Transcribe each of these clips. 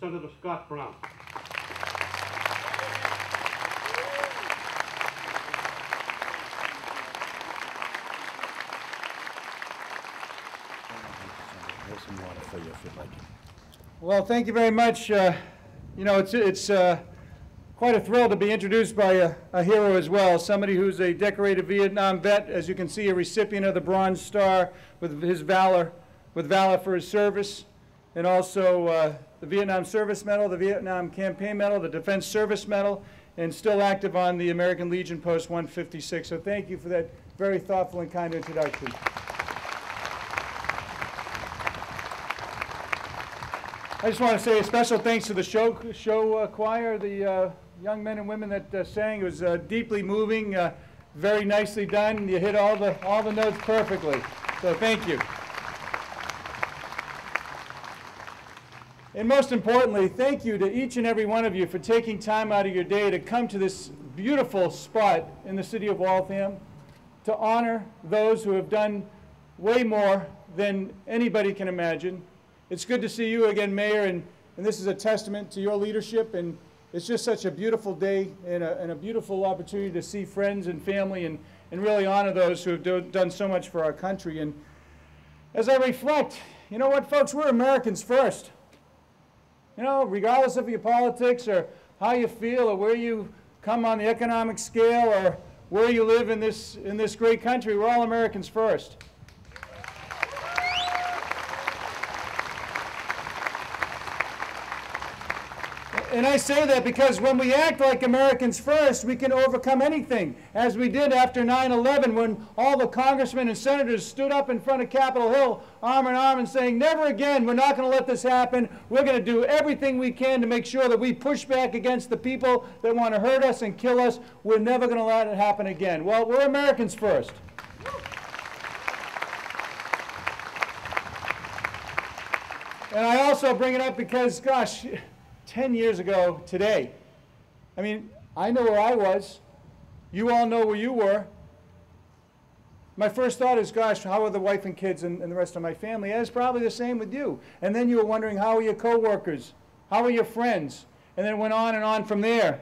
Senator Scott Brown. Well, thank you very much. You know, it's quite a thrill to be introduced by a hero as well, somebody who's a decorated Vietnam vet, as you can see, a recipient of the Bronze Star with valor for his service, and also the Vietnam Service Medal, the Vietnam Campaign Medal, the Defense Service Medal, and still active on the American Legion Post 156. So thank you for that very thoughtful and kind introduction. I just want to say a special thanks to the show choir, the young men and women that sang. It was deeply moving, very nicely done. You hit all the notes perfectly. So thank you. And most importantly, thank you to each and every one of you for taking time out of your day to come to this beautiful spot in the city of Waltham to honor those who have done way more than anybody can imagine. It's good to see you again, Mayor, and this is a testament to your leadership, and it's just such a beautiful day and a beautiful opportunity to see friends and family and really honor those who have done so much for our country. And as I reflect, you know what, folks, we're Americans first. You know, regardless of your politics or how you feel or where you come on the economic scale or where you live in this great country, we're all Americans first. And I say that because when we act like Americans first, we can overcome anything, as we did after 9/11 when all the congressmen and senators stood up in front of Capitol Hill, arm in arm, and saying, never again, we're not going to let this happen. We're going to do everything we can to make sure that we push back against the people that want to hurt us and kill us. We're never going to let it happen again. Well, we're Americans first. And I also bring it up because, gosh, 10 years ago today, I mean, I know where I was. You all know where you were. My first thought is, gosh, how are the wife and kids and the rest of my family? And it's probably the same with you. And then you were wondering, how are your coworkers? How are your friends? And then it went on and on from there.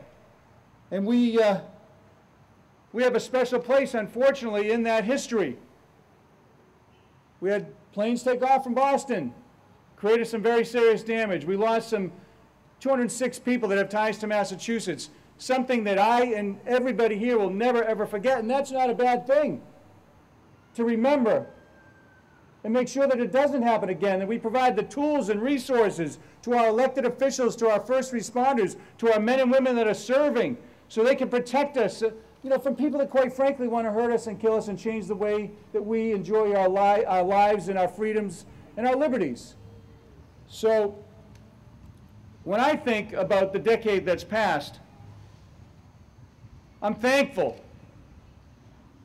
And we have a special place, unfortunately, in that history. We had planes take off from Boston, created some very serious damage. We lost some 206 people that have ties to Massachusetts, something that I and everybody here will never, ever forget, and that's not a bad thing. To remember and make sure that it doesn't happen again, that we provide the tools and resources to our elected officials, to our first responders, to our men and women that are serving, so they can protect us, you know, from people that quite frankly want to hurt us and kill us and change the way that we enjoy our lives and our freedoms and our liberties. So, when I think about the decade that's passed, I'm thankful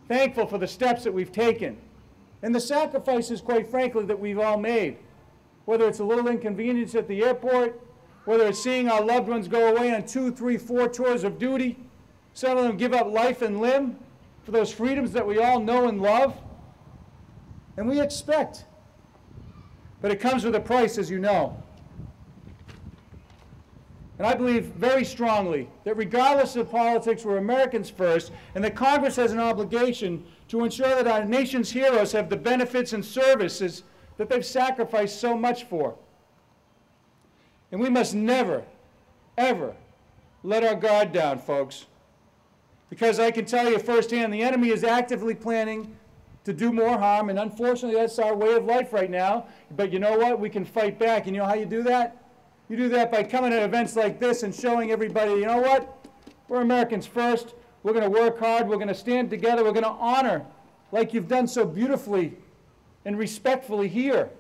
for the steps that we've taken and the sacrifices, quite frankly, that we've all made. Whether it's a little inconvenience at the airport, whether it's seeing our loved ones go away on 2, 3, 4 tours of duty, some of them give up life and limb for those freedoms that we all know and love, and we expect. But it comes with a price, as you know. And I believe very strongly that regardless of politics, we're Americans first, and that Congress has an obligation to ensure that our nation's heroes have the benefits and services that they've sacrificed so much for. And we must never, ever let our guard down, folks. Because I can tell you firsthand, the enemy is actively planning to do more harm, and unfortunately that's our way of life right now. But you know what? We can fight back. And you know how you do that? You do that by coming to events like this and showing everybody, you know what? We're Americans first. We're going to work hard. We're going to stand together. We're going to honor, like you've done so beautifully and respectfully here.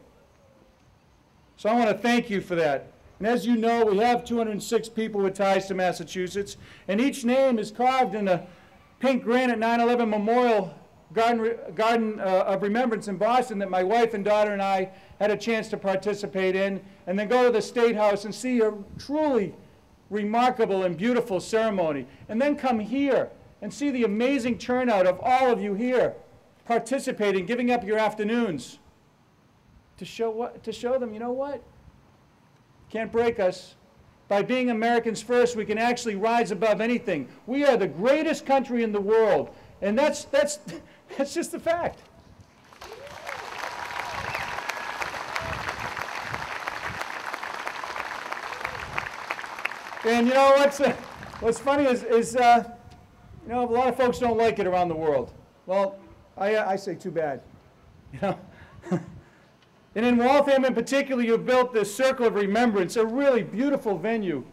So I want to thank you for that. And as you know, we have 206 people with ties to Massachusetts, and each name is carved in a pink granite 9/11 memorial garden of remembrance in Boston that my wife and daughter and I had a chance to participate in, and then go to the State House and see a truly remarkable and beautiful ceremony, and then come here and see the amazing turnout of all of you here participating, giving up your afternoons to show them, you know what? Can't break us. by being Americans first, we can actually rise above anything. We are the greatest country in the world, and that's just a fact. And you know what's funny is you know, a lot of folks don't like it around the world. Well, I say too bad. You know. And in Waltham in particular, you've built this Circle of Remembrance, a really beautiful venue.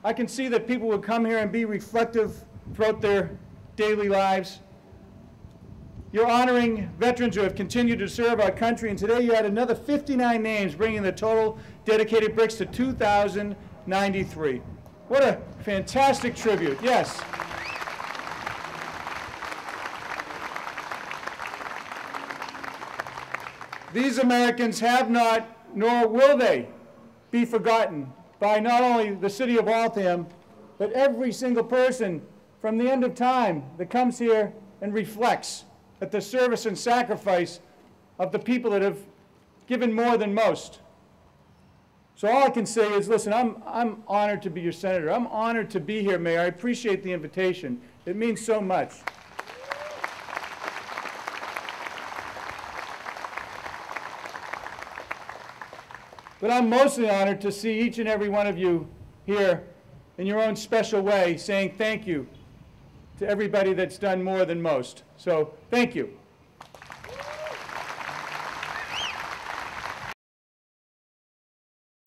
I can see that people would come here and be reflective throughout their daily lives. You're honoring veterans who have continued to serve our country, and today you had another 59 names, bringing the total dedicated bricks to 2,093. What a fantastic tribute, yes. These Americans have not, nor will they, be forgotten by not only the city of Waltham, but every single person from the end of time that comes here and reflects at the service and sacrifice of the people that have given more than most. So all I can say is, listen, I'm honored to be your senator. I'm honored to be here, Mayor. I appreciate the invitation. It means so much. But I'm mostly honored to see each and every one of you here in your own special way saying thank you to everybody that's done more than most. So thank you.